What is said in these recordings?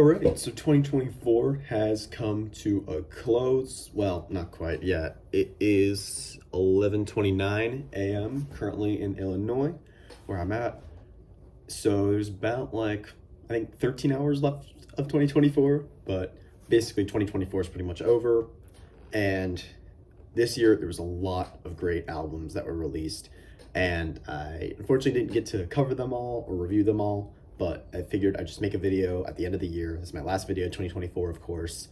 Alright, so 2024 has come to a close. Well, not quite yet. It is 11:29 a.m. currently in Illinois, where I'm at. So there's about I think 13 hours left of 2024, but basically 2024 is pretty much over. And this year there was a lot of great albums that were released, and I unfortunately didn't get to cover them all or review them all. But I figured I'd just make a video at the end of the year. This is my last video, 2024, of course,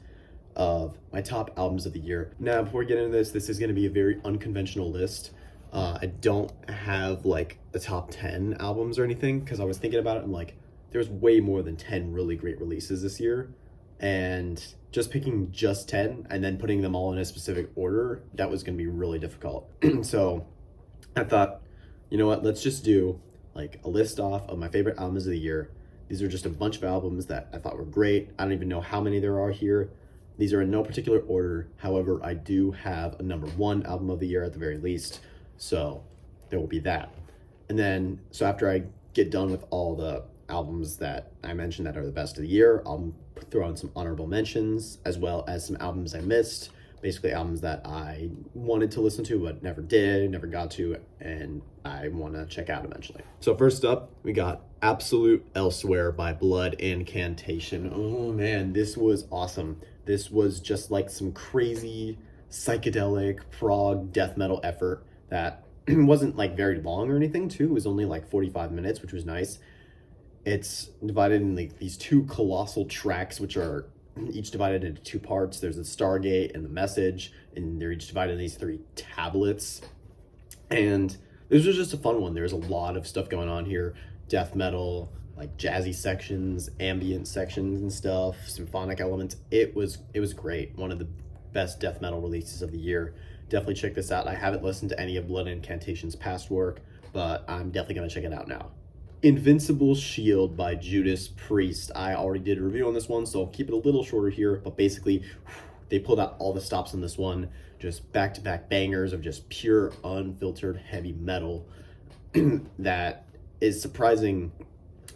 of my top albums of the year. Now, before we get into this is going to be a very unconventional list. I don't have like a top 10 albums or anything, because I was thinking about it and there's way more than 10 really great releases this year. And just picking just 10 and then putting them all in a specific order, that was going to be really difficult. So I thought, you know what, let's just do a list off of my favorite albums of the year. These are just a bunch of albums that I thought were great. I don't even know how many there are here. These are in no particular order. However, I do have a number one album of the year at the very least. So there will be that. And then, so after I get done with all the albums that I mentioned that are the best of the year, I'll throw in some honorable mentions, as well as some albums I missed. Basically albums that I wanted to listen to but never did, never got to, and I want to check out eventually. So first up, we got Absolute Elsewhere by Blood Incantation. Oh man, this was awesome. This was just like some crazy psychedelic prog death metal effort that wasn't very long or anything too. It was only 45 minutes, which was nice. It's divided in these two colossal tracks, which are each divided into two parts. There's the Stargate and the Message, and they're each divided in these three tablets. And this was just a fun one. There's a lot of stuff going on here. Death metal, jazzy sections, ambient sections and stuff, symphonic elements. It was great. One of the best death metal releases of the year. Definitely check this out. I haven't listened to any of Blood Incantation's past work, but I'm definitely gonna check it out now. Invincible Shield by Judas Priest. I already did a review on this one, so I'll keep it a little shorter here, but basically they pulled out all the stops on this one. Just back-to-back bangers of just pure, unfiltered heavy metal that is surprising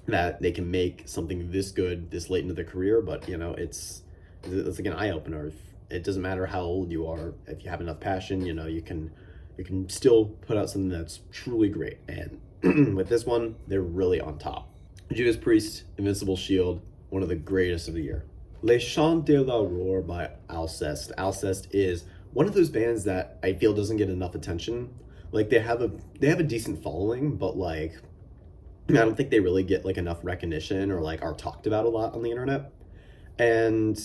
that they can make something this good this late into their career, but it's like an eye-opener. It doesn't matter how old you are. If you have enough passion, you can still put out something that's truly great. And with this one, they're really on top. Judas Priest, Invincible Shield, one of the greatest of the year. Les Chants de l'Aurore by Alcest. Alcest is one of those bands that I feel doesn't get enough attention. They have a decent following, but I don't think they really get enough recognition or are talked about a lot on the internet. And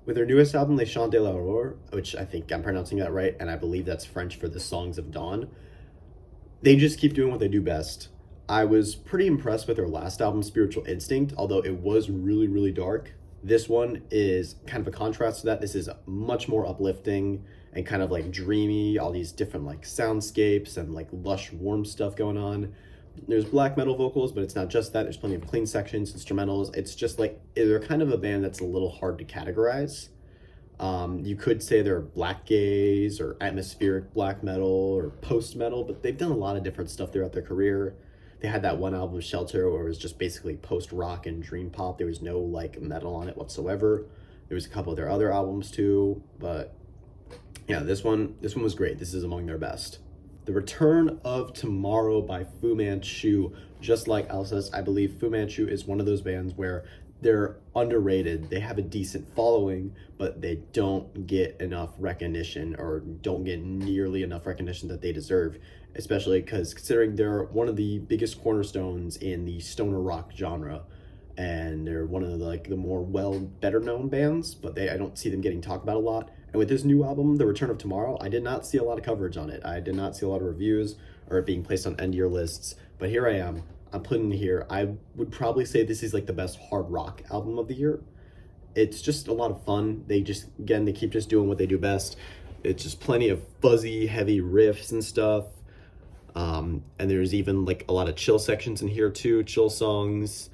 with their newest album, Les Chants de l'Aurore, which I think I'm pronouncing that right, and I believe that's French for the Songs of Dawn, they just keep doing what they do best. I was pretty impressed with their last album, Spiritual Instinct, although it was really, really dark. This one is kind of a contrast to that. This is much more uplifting and kind of dreamy, all these different soundscapes and lush, warm stuff going on. There's black metal vocals, but it's not just that. There's plenty of clean sections, instrumentals. It's just they're kind of a band that's a little hard to categorize. You could say they're black gaze or atmospheric black metal or post metal, but they've done a lot of different stuff throughout their career. They had that one album, Shelter, where it was just basically post rock and dream pop. There was no metal on it whatsoever. There was a couple of their other albums too, but yeah, this one was great. This is among their best. The Return of Tomorrow by Fu Manchu. Just like Alcest, I believe Fu Manchu is one of those bands where they're underrated. They have a decent following, but they don't get enough recognition, or don't get nearly enough recognition that they deserve, especially because considering they're one of the biggest cornerstones in the stoner rock genre, and they're one of the more better known bands, but I don't see them getting talked about a lot. And with this new album, The Return of Tomorrow, I did not see a lot of coverage on it. I did not see a lot of reviews or it being placed on end-year lists, but here I am. I'm putting it here. I would probably say this is the best hard rock album of the year. It's just a lot of fun. They keep just doing what they do best. It's just plenty of fuzzy, heavy riffs and stuff. And there's even a lot of chill sections in here too, chill songs.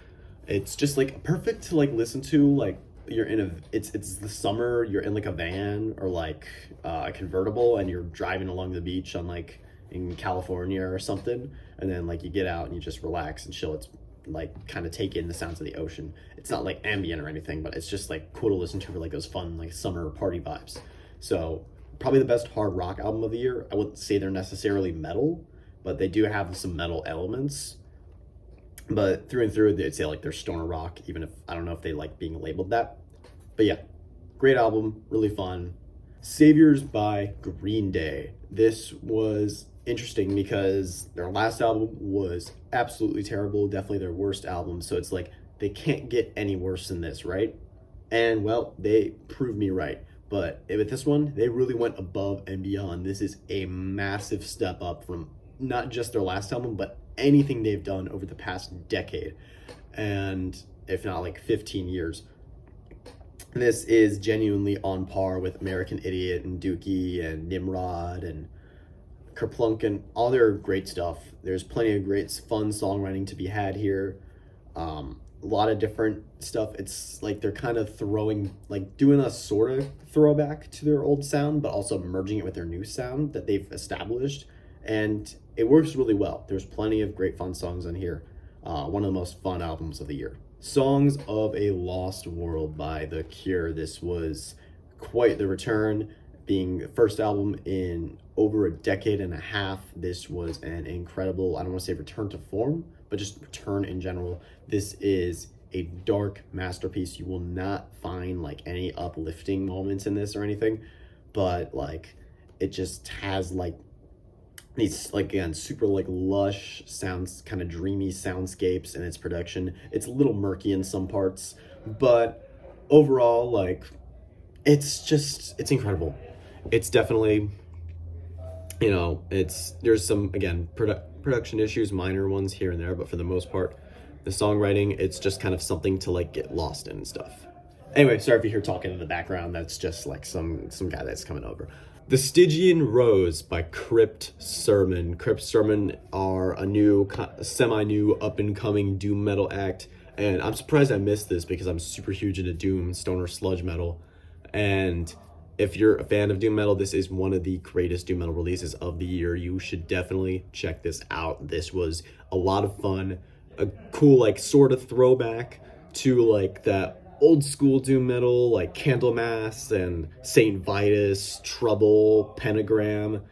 It's just perfect to listen to. You're in it's the summer, you're in a van or a convertible, and you're driving along the beach on in California or something, and then you get out and you just relax and chill. It's like kind of take in the sounds of the ocean. It's not like ambient or anything, but it's just like cool to listen to for like those fun like summer party vibes. So probably the best hard rock album of the year. I wouldn't say they're necessarily metal, but they do have some metal elements. But through and through, they'd say like they're stoner rock, even if I don't know if they like being labeled that. But yeah, great album, really fun. Saviors by Green Day. This was interesting because their last album was absolutely terrible, definitely their worst album. So it's like they can't get any worse than this, right? And well, they proved me right. But with this one, they really went above and beyond. This is a massive step up from not just their last album, but anything they've done over the past decade, and if not like 15 years. This is genuinely on par with American Idiot and Dookie and Nimrod and Kerplunk and all their great stuff. There's plenty of great fun songwriting to be had here. A lot of different stuff. It's like they're kind of doing a sort of throwback to their old sound, but also merging it with their new sound that they've established. And it works really well. There's plenty of great fun songs on here. One of the most fun albums of the year. Songs of a Lost World by The Cure. This was quite the return, being the first album in over a decade and a half. This was an incredible, I don't want to say return to form, but just return in general. This is a dark masterpiece. You will not find like any uplifting moments in this or anything, but like it just has like these, like, again, super like lush sounds, kind of dreamy soundscapes in its production. It's a little murky in some parts, but overall, like, it's incredible. It's definitely, there's some, again, production issues, minor ones here and there, but for the most part, the songwriting, it's just kind of something to like get lost in and stuff. Anyway, sorry if you hear talking in the background. That's just like some guy that's coming over. The Stygian Rose by Crypt Sermon. Crypt Sermon are a new, semi-new, up-and-coming doom metal act, and I'm surprised I missed this because I'm super huge into doom, stoner, sludge metal, and if you're a fan of doom metal, this is one of the greatest doom metal releases of the year. You should definitely check this out. This was a lot of fun, a cool, like, sort of throwback to, like, that old school doom metal like Candlemass and Saint Vitus, Trouble, Pentagram,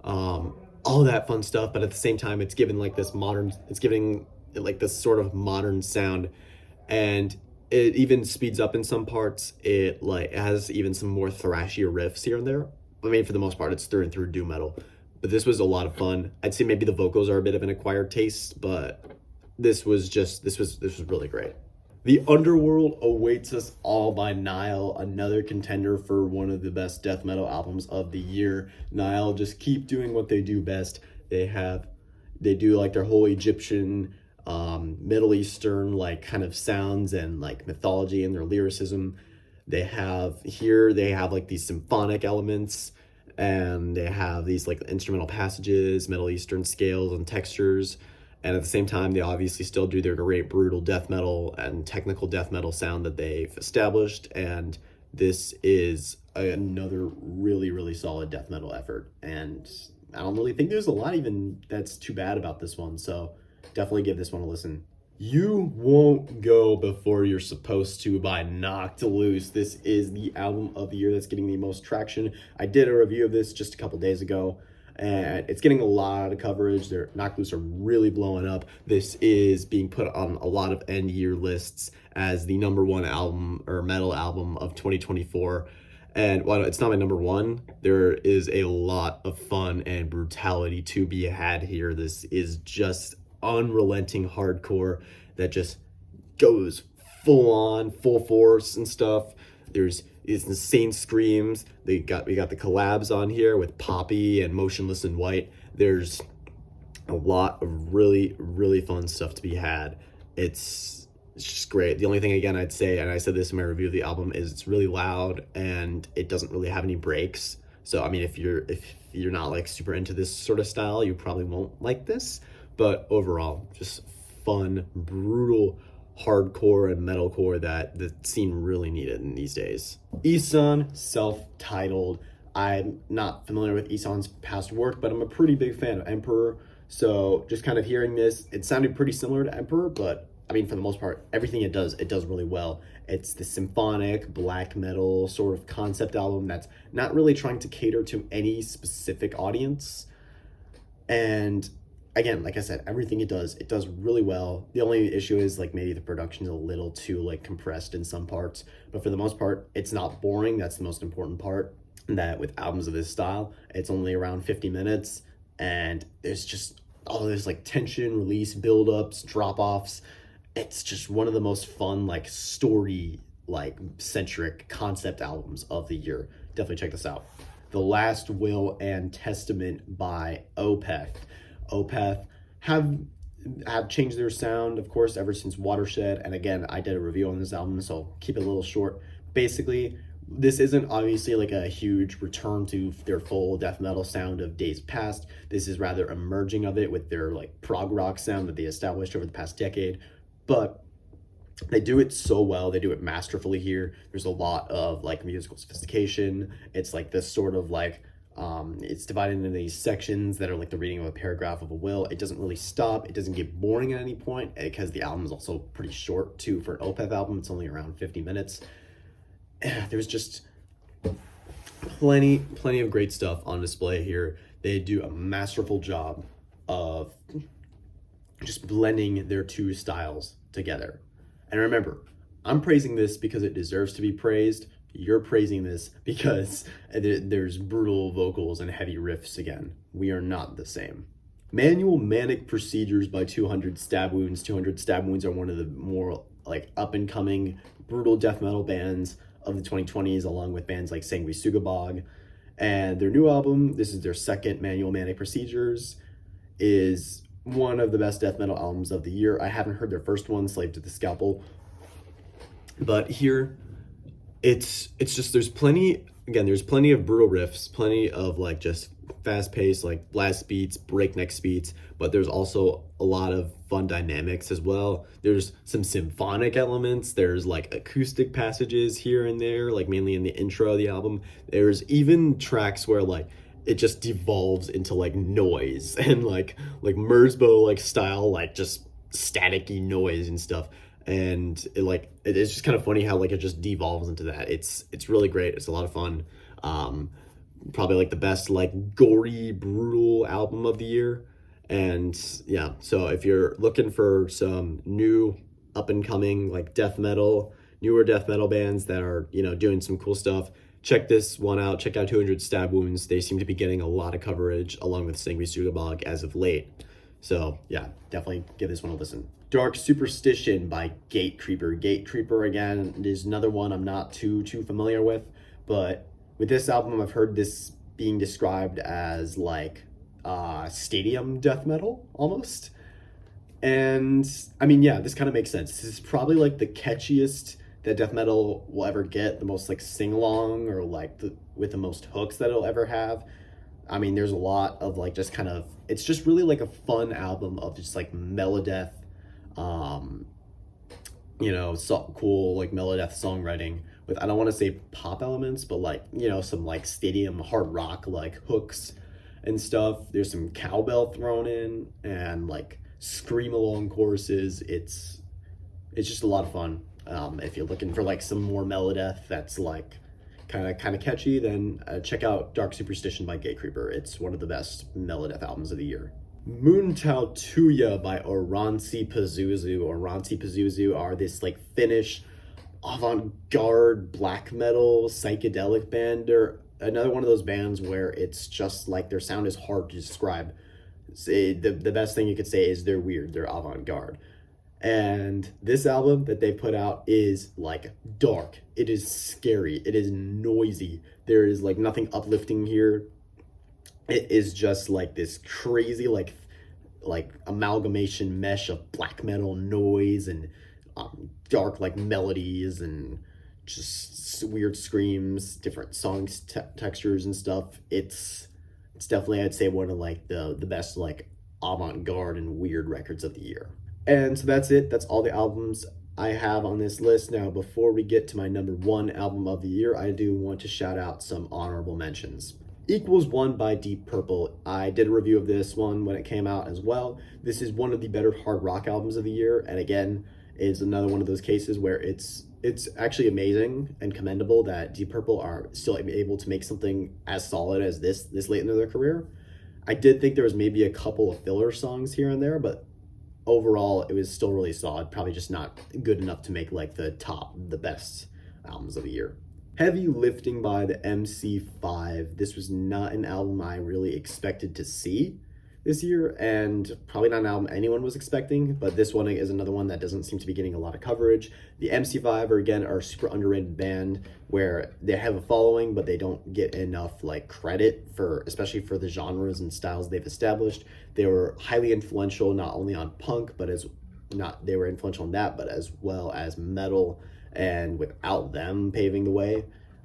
all that fun stuff. But at the same time, it's giving it like this sort of modern sound, and it even speeds up in some parts. It has even some more thrashier riffs here and there. I mean, for the most part, it's through and through doom metal. But this was a lot of fun. I'd say maybe the vocals are a bit of an acquired taste, but this was really great. The Underworld Awaits Us All by Nile, another contender for one of the best death metal albums of the year. Nile just keep doing what they do best. They do like their whole Egyptian, Middle Eastern like kind of sounds and like mythology and their lyricism. They have like these symphonic elements, and they have these like instrumental passages, Middle Eastern scales and textures. And at the same time, they obviously still do their great brutal death metal and technical death metal sound that they've established. And this is another really, really solid death metal effort. And I don't really think there's a lot even that's too bad about this one. So definitely give this one a listen. You Won't Go Before You're Supposed To by Knocked Loose. This is the album of the year that's getting the most traction. I did a review of this just a couple days ago, and it's getting a lot of coverage. Their Knocked Loose are really blowing up. This is being put on a lot of end-year lists as the #1 album or metal album of 2024. And while it's not my #1, there is a lot of fun and brutality to be had here. This is just unrelenting hardcore that just goes full on, full force and stuff. There's these insane screams. We got the collabs on here with Poppy and Motionless in White. There's a lot of really, really fun stuff to be had. It's just great. The only thing, again, I'd say, and I said this in my review of the album, is it's really loud and it doesn't really have any breaks. So, I mean, if you're not like super into this sort of style, you probably won't like this. But overall, just fun, brutal, hardcore and metalcore that the scene really needed in these days. Ihsahn, self-titled. I'm not familiar with Ihsahn's past work, but I'm a pretty big fan of Emperor. So just kind of hearing this, it sounded pretty similar to Emperor, but I mean, for the most part, everything it does really well. It's the symphonic black metal sort of concept album that's not really trying to cater to any specific audience. And again, like I said, everything it does really well. The only issue is like maybe the production is a little too like compressed in some parts, but for the most part, it's not boring. That's the most important part. That with albums of this style, it's only around 50 minutes, and there's just all this like tension, release, build-ups, drop-offs. It's just one of the most fun like story like centric concept albums of the year. Definitely check this out. The Last Will and Testament by Opeth. Opeth have changed their sound, of course, ever since Watershed. And again, I did a review on this album, so I'll keep it a little short. Basically, this isn't obviously like a huge return to their full death metal sound of days past. This is rather a merging of it with their like prog rock sound that they established over the past decade. But they do it so well. They do it masterfully here. There's a lot of like musical sophistication. It's like this sort of like it's divided into these sections that are like the reading of a paragraph of a will. It doesn't really stop. It doesn't get boring at any point because the album is also pretty short too. For an Opeth album, it's only around 50 minutes. There's just plenty of great stuff on display here. They do a masterful job of just blending their two styles together. And remember, I'm praising this because it deserves to be praised. You're praising this because there's brutal vocals and heavy riffs again. We are not the same. Manual Manic Procedures by 200 Stab Wounds. 200 Stab Wounds are one of the more like up and coming brutal death metal bands of the 2020s, along with bands like Sanguisugabog. And their new album, this is their second, Manual Manic Procedures, is one of the best death metal albums of the year. I haven't heard their first one, Slave to the Scalpel, but here it's just there's plenty of brutal riffs, plenty of like just fast paced like blast beats, breakneck speeds, but there's also a lot of fun dynamics as well. There's some symphonic elements, there's like acoustic passages here and there, like mainly in the intro of the album. There's even tracks where like it just devolves into like noise and like Merzbow like style, like just staticky noise and stuff. And it's just kind of funny how like it just devolves into that. It's really great. It's a lot of fun. Probably like the best like gory brutal album of the year. And yeah, so if you're looking for some new up and coming like newer death metal bands that are, you know, doing some cool stuff, check this one out. Check out 200 Stab Wounds. They seem to be getting a lot of coverage along with Sanguisugabog as of late. So yeah, definitely give this one a listen. Dark Superstition by Gatecreeper. Gatecreeper, again, is another one I'm not too familiar with, but with this album, I've heard this being described as like stadium death metal almost. And I mean, yeah, this kind of makes sense. This is probably like the catchiest that death metal will ever get, the most like sing-along or like with the most hooks that it'll ever have. I mean, there's a lot of like just kind of, it's just really like a fun album of just like melodeath, you know, so cool like melodeath songwriting with, I don't want to say pop elements, but like, you know, some like stadium hard rock like hooks and stuff. There's some cowbell thrown in and like scream along choruses. It's just a lot of fun. If you're looking for like some more melodeath that's like kind of catchy, then check out Dark Superstition by Gatecreeper. It's one of the best melodeath albums of the year. Muuntautuja by Oranssi Pazuzu. Oranssi Pazuzu are this like Finnish avant-garde black metal psychedelic band. They're another one of those bands where it's just like their sound is hard to describe. The best thing you could say is they're weird, they're avant-garde. And this album that they put out is like dark. It is scary. It is noisy. There is like nothing uplifting here. It is just like this crazy like amalgamation mesh of black metal noise and dark like melodies and just weird screams, different songs, textures and stuff. It's definitely, I'd say, one of like the best like avant-garde and weird records of the year. And so that's it. That's all the albums I have on this list. Now, before we get to my number one album of the year, I do want to shout out some honorable mentions. Equals One by Deep Purple. I did a review of this one when it came out as well. This is one of the better hard rock albums of the year. And again, is another one of those cases where it's actually amazing and commendable that Deep Purple are still able to make something as solid as this late into their career. I did think there was maybe a couple of filler songs here and there, but overall it was still really solid, probably just not good enough to make like the best albums of the year. Heavy Lifting by the MC5. This was not an album I really expected to see this year, and probably not an album anyone was expecting, but this one is another one that doesn't seem to be getting a lot of coverage. The MC5 are a super underrated band where they have a following, but they don't get enough like credit for, especially for the genres and styles they've established. They were highly influential not only on punk, but they were influential in that, but as well as metal. And without them paving the way,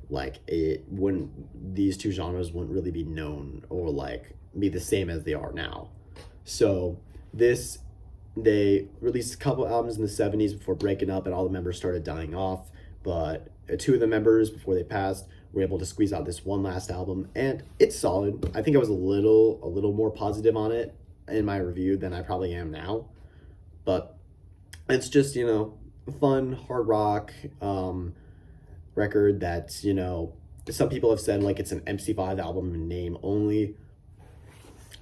like these two genres wouldn't really be known or like be the same as they are now. So they released a couple albums in the 70s before breaking up and all the members started dying off, but two of the members before they passed were able to squeeze out this one last album, and it's solid. I think I was a little more positive on it in my review than I probably am now, but it's just, fun hard rock record that's, some people have said like it's an MC5 album in name only,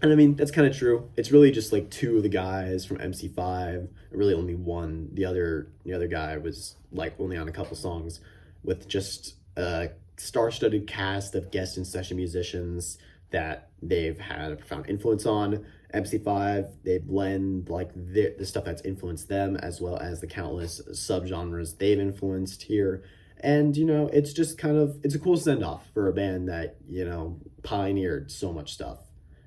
and I mean that's kind of true. It's really just like two of the guys from MC5, really only one. The other guy was like only on a couple songs, with just a star-studded cast of guest and session musicians that they've had a profound influence on. MC5, they blend like the stuff that's influenced them as well as the countless subgenres they've influenced here. And, it's just it's a cool send-off for a band that, pioneered so much stuff.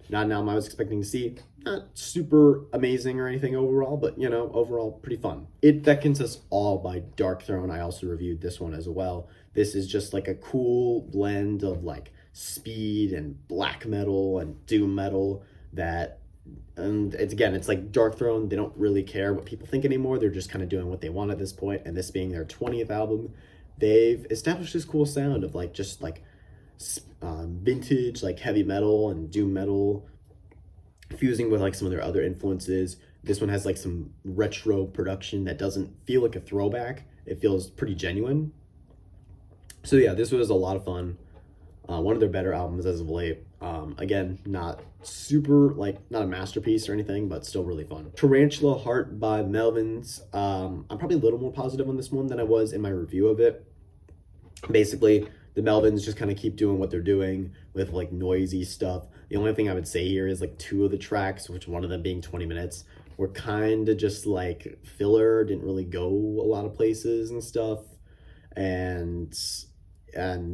Not an album I was expecting to see. Not super amazing or anything overall, but, overall pretty fun. It Beckons Us All by Dark Throne. I also reviewed this one as well. This is just like a cool blend of like speed and black metal and doom metal and it's like Dark Throne. They don't really care what people think anymore. They're just kind of doing what they want at this point. And this being their 20th album, they've established this cool sound of like just like vintage like heavy metal and doom metal fusing with like some of their other influences. This one has like some retro production that doesn't feel like a throwback. It feels pretty genuine. So yeah, this was a lot of fun. One of their better albums as of late. Again, not super, not a masterpiece or anything, but still really fun. Tarantula Heart by Melvins. I'm probably a little more positive on this one than I was in my review of it. Basically, the Melvins just kind of keep doing what they're doing with like noisy stuff. The only thing I would say here is like two of the tracks, which one of them being 20 minutes, were kind of just like filler, didn't really go a lot of places and stuff. And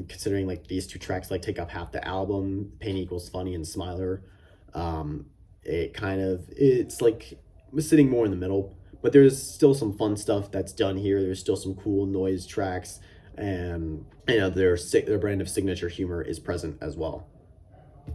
considering like these two tracks like take up half the album, Pain Equals Funny and Smiler, it's like was sitting more in the middle, but there's still some fun stuff that's done here. There's still some cool noise tracks, and their brand of signature humor is present as well.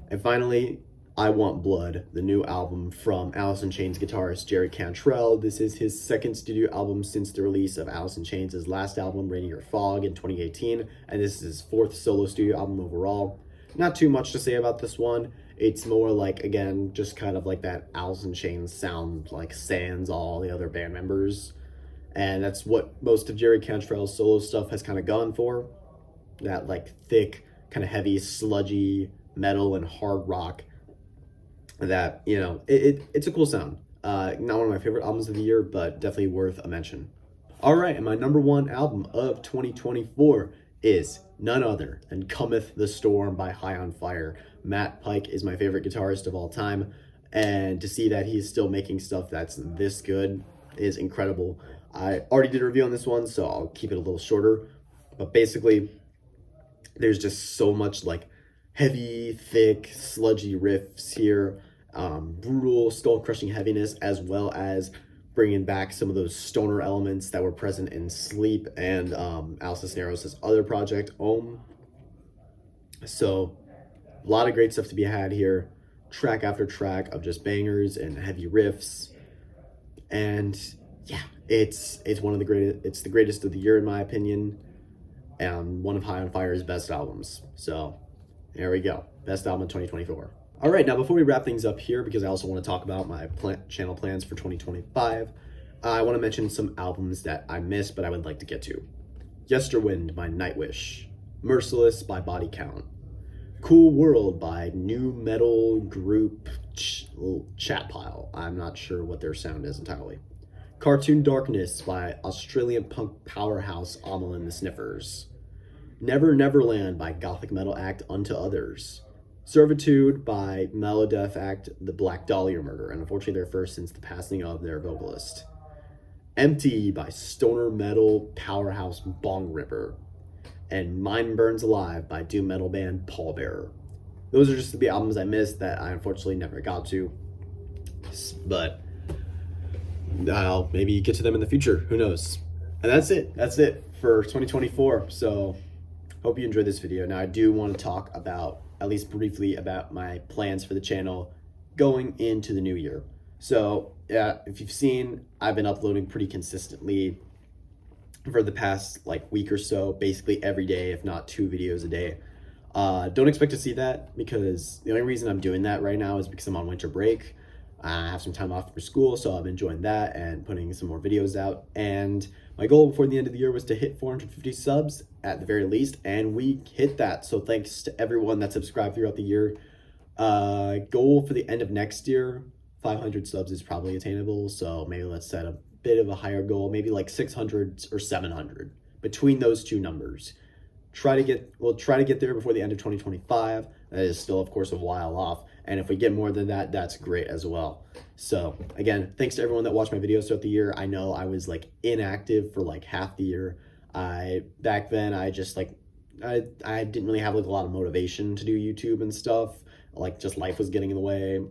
And finally, I Want Blood, the new album from Alice in Chains guitarist Jerry Cantrell. This is his second studio album since the release of Alice in Chains' last album, Rainier Fog, in 2018, and this is his fourth solo studio album overall. Not too much to say about this one. It's more like, again, just kind of like that Alice in Chains sound, like sans all the other band members. And that's what most of Jerry Cantrell's solo stuff has kind of gone for. That like thick, kind of heavy, sludgy metal and hard rock that, it's a cool sound. Not one of my favorite albums of the year, but definitely worth a mention. All right, and my number one album of 2024 is none other than Cometh the Storm by High on Fire. Matt Pike is my favorite guitarist of all time, and to see that he's still making stuff that's this good is incredible. I already did a review on this one, so I'll keep it a little shorter, but basically there's just so much like heavy, thick, sludgy riffs here, brutal, skull-crushing heaviness, as well as bringing back some of those stoner elements that were present in Sleep and Alice Cisneros' other project, Ohm. So a lot of great stuff to be had here, track after track of just bangers and heavy riffs, and yeah, it's one of the greatest. It's the greatest of the year in my opinion, and one of High on Fire's best albums. So there we go, best album of 2024. All right, now before we wrap things up here, because I also want to talk about my channel plans for 2025, I want to mention some albums that I missed but I would like to get to. Yesterwind by Nightwish, Merciless by Body Count, Cool World by new metal group Chatpile. I'm not sure what their sound is entirely. Cartoon Darkness by Australian punk powerhouse Amelin the Sniffers. Never Neverland by gothic metal act Unto Others. Servitude by melodeath act The Black Dahlia Murder, and unfortunately their first since the passing of their vocalist. Empty by stoner metal powerhouse Bong Ripper. And Mind Burns Alive by doom metal band Pallbearer. Those are just the albums I missed that I unfortunately never got to, but I'll maybe get to them in the future, who knows. And that's it for 2024. So hope you enjoyed this video. Now I do want to talk about, at least briefly, about my plans for the channel going into the new year. So yeah, if you've seen, I've been uploading pretty consistently for the past week or so, basically every day, if not 2 videos a day. Don't expect to see that, because the only reason I'm doing that right now is because I'm on winter break. I have some time off for school, so I'm enjoying that and putting some more videos out. And my goal before the end of the year was to hit 450 subs at the very least, and we hit that. So thanks to everyone that subscribed throughout the year. Goal for the end of next year, 500 subs is probably attainable, so maybe let's set a bit of a higher goal, maybe 600 or 700, between those two numbers. We'll try to get there before the end of 2025. That is still, of course, a while off. And if we get more than that, that's great as well. So again, thanks to everyone that watched my videos throughout the year. I know I was inactive for half the year. Back then I just I didn't really have a lot of motivation to do YouTube and stuff. Just life was getting in the way,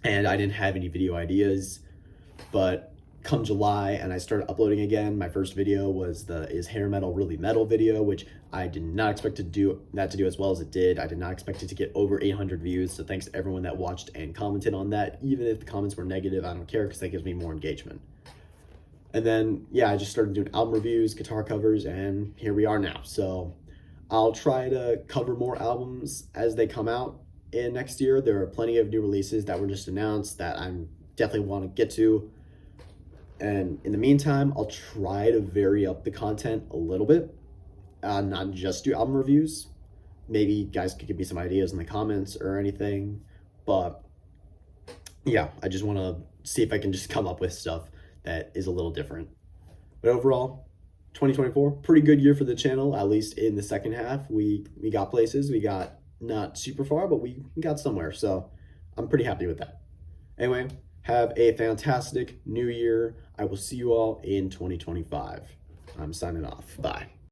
and I didn't have any video ideas. But come July and I started uploading again, my first video was the Is Hair Metal Really Metal video, which I did not expect to do as well as it did. I did not expect it to get over 800 views, so thanks to everyone that watched and commented on that. Even if the comments were negative, I don't care, because that gives me more engagement. And then yeah, I just started doing album reviews, guitar covers, and here we are now. So I'll try to cover more albums as they come out in next year. There are plenty of new releases that were just announced that I'm definitely want to get to. And in the meantime, I'll try to vary up the content a little bit, not just do album reviews. Maybe you guys could give me some ideas in the comments or anything. But yeah, I just want to see if I can just come up with stuff that is a little different. But overall, 2024, pretty good year for the channel, at least in the second half. We got places. We got not super far, but we got somewhere. So I'm pretty happy with that. Anyway, have a fantastic new year. I will see you all in 2025. I'm signing off. Bye.